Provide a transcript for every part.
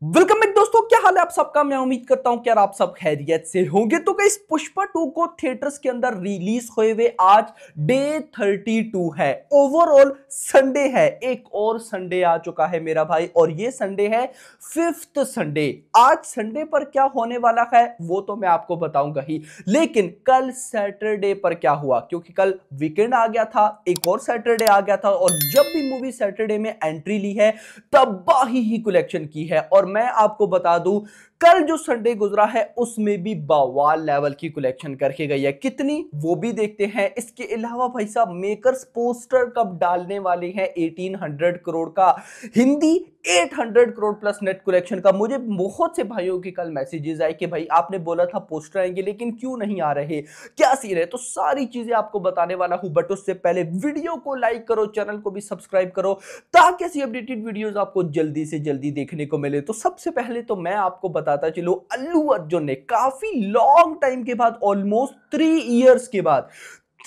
Welcome back दोस्तों, क्या हाल है आप सबका। मैं उम्मीद करता हूं कि यार आप सब खैरियत से होंगे। तो गाइस पुष्पा 2 को थिएटर्स के अंदर रिलीज हुए हुए आज डे 32 है। ओवरऑल संडे है, एक और संडे आ चुका है मेरा भाई, और ये संडे है 5th संडे। आज संडे पर क्या होने वाला है वो तो मैं आपको बताऊंगा ही, लेकिन कल सैटरडे पर क्या हुआ, क्योंकि कल वीकेंड आ गया था, एक और सैटरडे आ गया था, और जब भी मूवी सैटरडे में एंट्री ली है तबाही ही कलेक्शन की है। और मैं आपको बता दूं, कल जो संडे गुजरा है उसमें भी बवाल लेवल की कलेक्शन करके गई है। कितनी वो भी देखते हैं। इसके अलावा भाई साहब मेकर्स पोस्टर कब डालने वाले हैं 1800 करोड़ का, Hindi 800 crore plus net collection का। मुझे बहुत से भाइयों की कल मैसेजेस आए कि भाई आपने बोला था पोस्टर आएंगे लेकिन क्यों नहीं आ रहे, क्या सीन है। तो सारी चीजें आपको बताने वाला हूं, बट उससे पहले वीडियो को लाइक करो, चैनल को भी सब्सक्राइब करो, ताकि ऐसी अपडेटेड वीडियोस आपको जल्दी से जल्दी देखने को मिले। तो सबसे पहले तो मैं आपको बताता चलूं, अल्लू अर्जुन ने काफी लॉन्ग टाइम के बाद, ऑलमोस्ट 3 इयर्स के बाद,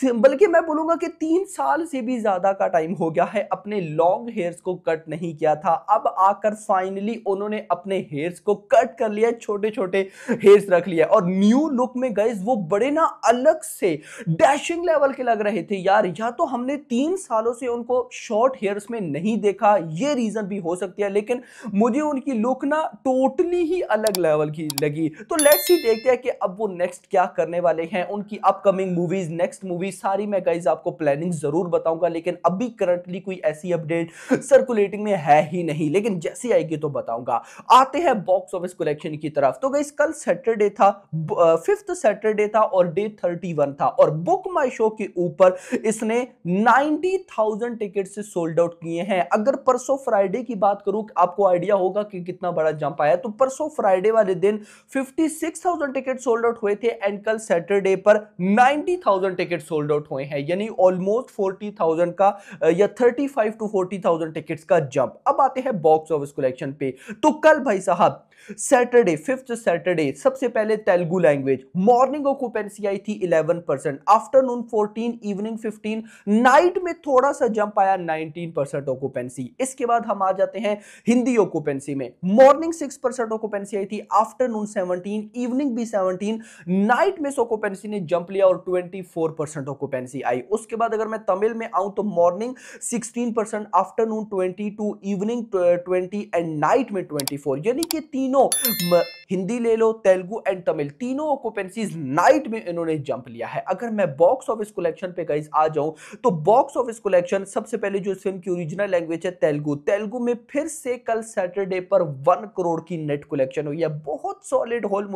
बल्कि मैं बोलूंगा कि 3 साल से भी ज्यादा का टाइम हो गया है, अपने लॉन्ग हेयर्स को कट नहीं किया था। अब आकर फाइनली उन्होंने अपने हेयर्स को कट कर लिया, छोटे छोटे हेयर्स रख लिया, और न्यू लुक में गाइस वो बड़े ना अलग से डैशिंग लेवल के लग रहे थे यार। या तो हमने 3 सालों से उनको शॉर्ट हेयर्स में नहीं देखा, ये रीजन भी हो सकती है, लेकिन मुझे उनकी लुक ना टोटली ही अलग लेवल की लगी। तो लेट्स ही देखते हैं कि अब वो नेक्स्ट क्या करने वाले हैं, उनकी अपकमिंग मूवीज, नेक्स्ट मूवी सारी मैं गाइस आपको प्लानिंग जरूर बताऊंगा, लेकिन अभी करंटली कोई ऐसी अपडेट सर्कुलेटिंग में है ही नहीं, लेकिन जैसी आएगी तो बताऊंगा। आते हैं बॉक्स ऑफिस कलेक्शन की तरफ। तो गाइस कल सैटरडे था, 5th सैटरडे था, और डे 31 था, और बुक माई शो के ऊपर इसने 90,000 टिकट से सोल्ड आउट किए हैं। अगर परसों फ्राइडे की बात करूं, आपको आइडिया होगा कि कितना बड़ा जंप आया। तो परसों फ्राइडे वाले दिन 56,000 टिकट सोल्ड आउट हुए थे, एंड कल सैटरडे पर 90,000 टिकट सोल्ड आउट हुए हैं, यानी ऑलमोस्ट 40,000 का या 35 टू 40,000 टिकट्स का जंप। अब आते हैं बॉक्स ऑफिस कलेक्शन पे। तो कल भाई साहब सैटरडे, 5th सैटरडे, सबसे पहले तेलुगु लैंग्वेज मॉर्निंग ऑक्यूपेंसी आई थी 11%, आफ्टरनून 14, इवनिंग 15, नाइट में थोड़ा सा जंप आया 19% ऑक्यूपेंसी। इसके बाद हम आ जाते हैं हिंदी ऑक्यूपेंसी में। मॉर्निंग 6% ऑक्यूपेंसी आई थी, आफ्टरनून 17, इवनिंग भी 17, नाइट में ऑक्यूपेंसी ने जंप लिया और 24% ऑक्यूपेंसी आई। उसके बाद अगर मैं तमिल में आऊं तो morning 16%, afternoon 22, evening 20 and night में 24, यानी कि तीनों हिंदी ले लो, तेलुगु एंड तमिल, तीनों ऑक्यूपेंसीज नाइट में इन्होंने जंप लिया है। अगर मैं बॉक्स ऑफिस कलेक्शन पे गाइस आ जाऊं, तो बॉक्स ऑफिस कलेक्शन सबसे पहले जो इस फिल्म की ओरिजिनल लैंग्वेज है तेलुगु, तेलुगु में फिर से कल सैटरडे पर 1 करोड़ की नेट कलेक्शन हुई है। बहुत सॉलिड होल्ड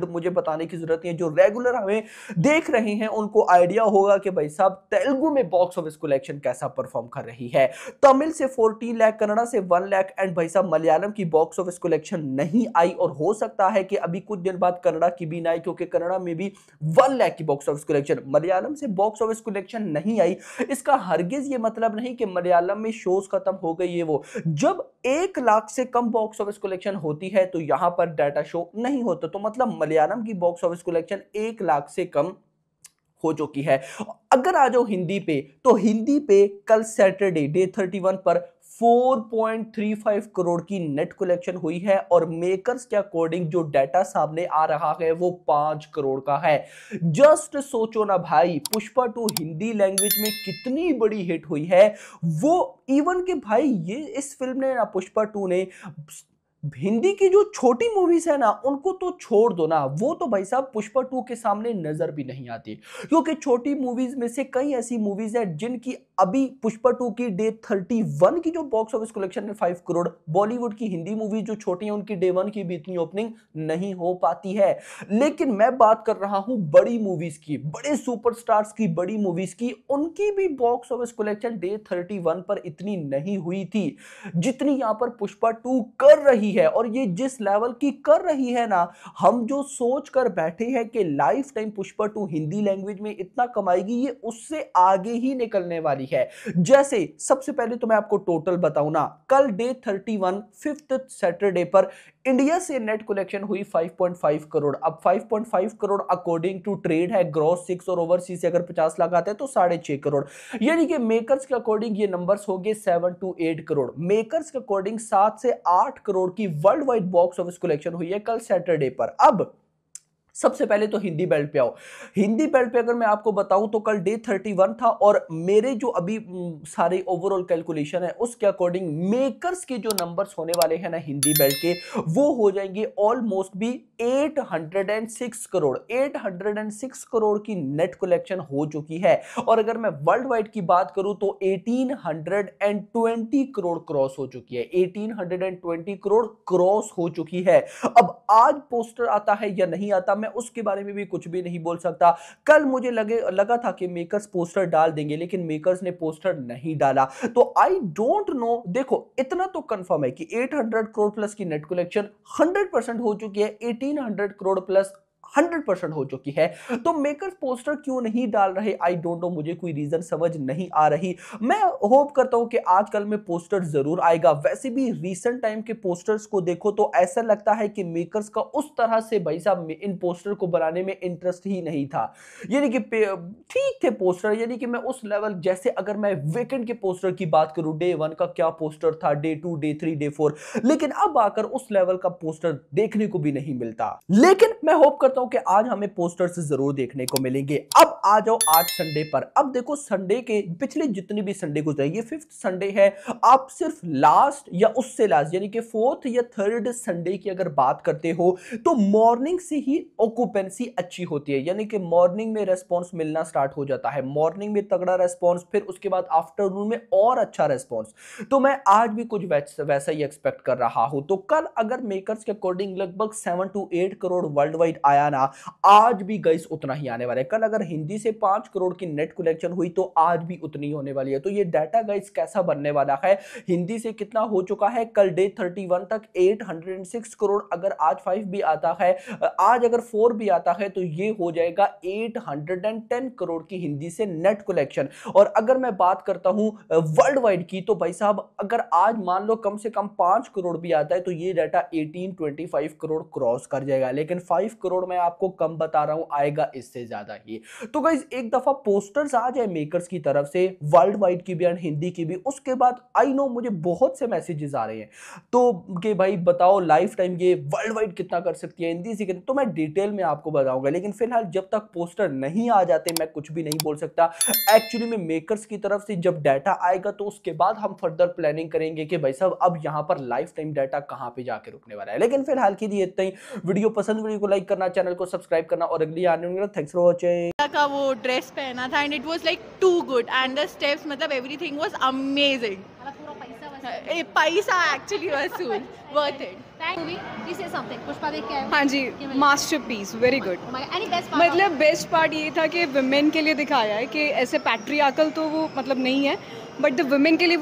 मुझे बताने की जरूरत नहीं है, जो रेगुलर हमें देख रहे हैं उनको आइडिया होगा कि भाई साहब तेलुगु में बॉक्स ऑफिस कलेक्शन कैसा परफॉर्म कर रही है। तमिल से 14 लाख, कन्नड़ा से 1 लाख, एंड भाई साहब मलयालम की बॉक्स ऑफिस कलेक्शन नहीं आई, और हो सकता है कि अभी कुछ दिन बाद कन्नड़ा की भी ना आई, क्योंकि कन्नड़ा में भी 1 लाख की बॉक्स ऑफिस कलेक्शन। मलयालम से बॉक्स ऑफिस कलेक्शन नहीं आई, इसका हरगिज ये मतलब नहीं कि मलयालम में शोज खत्म हो गई है। वो जब 1 लाख से कम बॉक्स ऑफिस कलेक्शन होती है तो यहां पर डाटा शो नहीं होता, तो मतलब मलयालम की बॉक्स ऑफिस कलेक्शन 1 लाख से कम हो चुकी है। अगर आ जाओ हिंदी पे, तो हिंदी पे कल सैटरडे डे 31 पर 4.35 करोड़ की नेट कलेक्शन हुई है, और मेकर्स के अकॉर्डिंग जो डाटा सामने आ रहा है वो 5 करोड़ का है। जस्ट सोचो ना भाई, पुष्पा 2 हिंदी लैंग्वेज में कितनी बड़ी हिट हुई है। वो इवन के भाई ये इस फिल्म ने ना, पुष्पा 2 ने हिंदी की जो छोटी मूवीज है ना उनको तो छोड़ दो ना, वो तो भाई साहब पुष्पा 2 के सामने नजर भी नहीं आती, क्योंकि छोटी मूवीज में से कई ऐसी मूवीज है जिनकी अभी पुष्पा 2 की डे 31 की जो बॉक्स ऑफिस कलेक्शन है 5 करोड़, बॉलीवुड की हिंदी मूवीज जो छोटी हैं उनकी डे 1 की भी इतनी ओपनिंग नहीं हो पाती है। लेकिन मैं बात कर रहा हूं बड़ी मूवीज की, बड़े सुपरस्टार्स की, बड़ी मूवीज की, उनकी भी बॉक्स ऑफिस कलेक्शन डे 31 पर इतनी नहीं हुई थी जितनी यहां पर पुष्पा 2 कर रही है। और ये जिस लेवल की कर रही है ना, हम जो सोच कर बैठे हैं कि life time Pushpa 2 Hindi language में इतना कमाएगी, ये उससे आगे ही निकलने वाली है। जैसे सबसे पहले तो मैं आपको टोटल बताऊं ना, कल डे 31 5th सैटरडे पर इंडिया से नेट कलेक्शन हुई 5.5 करोड़। अब 5.5 करोड़ अकॉर्डिंग टू ट्रेड है, ग्रॉस 6, और ओवरसीज से अगर 50 लाख आते हैं तो 6.5 करोड़, यानी कि मेकर्स के अकॉर्डिंग ये नंबर्स हो गए 7 to 8 करोड़। मेकर्स के अकॉर्डिंग 7 से 8 करोड़ की world wide box office collection हुई है कल सैटरडे पर। अब सबसे पहले तो हिंदी बेल्ट पे आओ। हिंदी बेल्ट पे अगर मैं आपको बताऊं तो कल डे 31 था और मेरे जो अभी सारे ओवरऑल कैलकुलेशन है उसके अकॉर्डिंग मेकर्स के जो नंबर्स होने वाले हैं ना हिंदी बेल्ट के, वो हो जाएंगे ऑलमोस्ट भी 806 करोड़। 806 करोड़ की नेट कलेक्शन हो चुकी है। और अगर मैं वर्ल्ड वाइड की बात करूं तो 1820 करोड़ क्रॉस हो चुकी है। 1820 करोड़ क्रॉस हो चुकी है। अब आज पोस्टर आता है या नहीं आता, मैं उसके बारे में भी कुछ भी नहीं बोल सकता। कल मुझे लगा था कि मेकर्स पोस्टर डाल देंगे, लेकिन मेकर्स ने पोस्टर नहीं डाला। तो आई डोंट नो। देखो इतना तो कंफर्म है कि 800 करोड़ प्लस की नेट कलेक्शन 100% हो चुकी है। 1800 करोड़ प्लस 100% हो चुकी है। तो मेकर्स पोस्टर क्यों नहीं डाल रहे, आई डोंट नो, मुझे कोई रीजन समझ नहीं आ रही। मैं होप करता हूं कि आजकल में पोस्टर जरूर आएगा। वैसे भी रीसेंट टाइम के पोस्टर्स को देखो तो ऐसा लगता है कि मेकर्स का उस तरह से भाई साहब इन पोस्टर को बनाने में इंटरेस्ट ही नहीं था। यानी कि ठीक थे पोस्टर, यानी कि मैं उस लेवल, जैसे अगर मैं वीकेंड के पोस्टर की बात करूं, डे 1 का क्या पोस्टर था, डे 2, डे 3, डे 4, लेकिन अब आकर उस लेवल का पोस्टर देखने को भी नहीं मिलता। लेकिन मैं होप करता हूं कि आज हमें पोस्टर्स जरूर देखने को मिलेंगे। अब आ जाओ आज संडे पर। अब देखो संडे के पिछले जितने भी संडे गुजरे, ये 5th संडे है। आप सिर्फ लास्ट या उससे लास्ट यानी कि 4th या 3rd संडे की अगर बात करते हो तो मॉर्निंग से ही ऑक्यूपेंसी अच्छी होती है। यानी कि मॉर्निंग में रेस्पॉन्स मिलना स्टार्ट हो जाता है। मॉर्निंग में तगड़ा रेस्पॉन्स, फिर उसके बाद आफ्टरनून में और अच्छा रेस्पॉन्स। तो मैं आज भी कुछ वैसा ही एक्सपेक्ट कर रहा हूं। तो कल अगर मेकर्स के अकॉर्डिंग लगभग 7 to 8 करोड़ वर्ल्ड वाइड आया ना, आज भी गाइस उतना ही आने वाला है। कल अगर हिंदी से 5 करोड़ की नेट कलेक्शन हुई तो आज भी उतनी होने वाली है। तो ये डाटा गाइस कैसा बनने वाला है, हिंदी से कितना हो चुका है कल डे 31 तक 806 करोड़। अगर आज 5 भी आता है, आज अगर 4 भी आता है तो ये हो जाएगा 810 करोड़ की हिंदी से नेट कलेक्शन। और अगर मैं बात करता हूं वर्ल्ड वाइड की तो भाई साहब अगर आज मान लो कम से कम 5 करोड़ भी आता है तो ये डाटा 1825 करोड़ क्रॉस कर जाएगा। लेकिन 5 करोड़ मैं आपको कम बता रहा हूं, आएगा इससे ज्यादा ही। तो गाइस एक दफा पोस्टर्स आ जाए मेकर्स की तरफ से, वर्ल्ड वाइड की भी और हिंदी की भी, उसके बाद आई नो मुझे बहुत से मैसेजेस आ रहे हैं तो कि भाई बताओ लाइफ टाइम ये वर्ल्ड वाइड कितना कर सकती है, हिंदी से कितना, तो मैं डिटेल में आपको बताऊंगा। लेकिन फिलहाल जब तक पोस्टर नहीं आ जाते मैं कुछ भी नहीं बोल सकता। एक्चुअली में मेकर्स की तरफ से जब डाटा आएगा तो उसके बाद हम फर्दर प्लानिंग करेंगे कि भाई साहब अब यहां पर लाइफ टाइम डाटा कहां पे जाके रुकने वाला है। लेकिन फिलहाल के लिए इतना ही। वीडियो पसंद, वीडियो को लाइक करना, चैनल को सब्सक्राइब करना और अगली आने वाली। Thanks for watching. का वो ड्रेस पहना था and it was like too good and the steps, मतलब एवरीथिंग वाज अमेजिंग। पैसा एक्चुअली वसूल, वर्थ इट। पुष्पा देख के आए हो? हाँ जी, मास्टरपीस, वेरी गुड। मतलब बेस्ट पार्ट ये था कि वुमेन के लिए दिखाया है कि ऐसे पैट्रियार्कल तो वो मतलब नहीं है, बट द वुमेन के लिए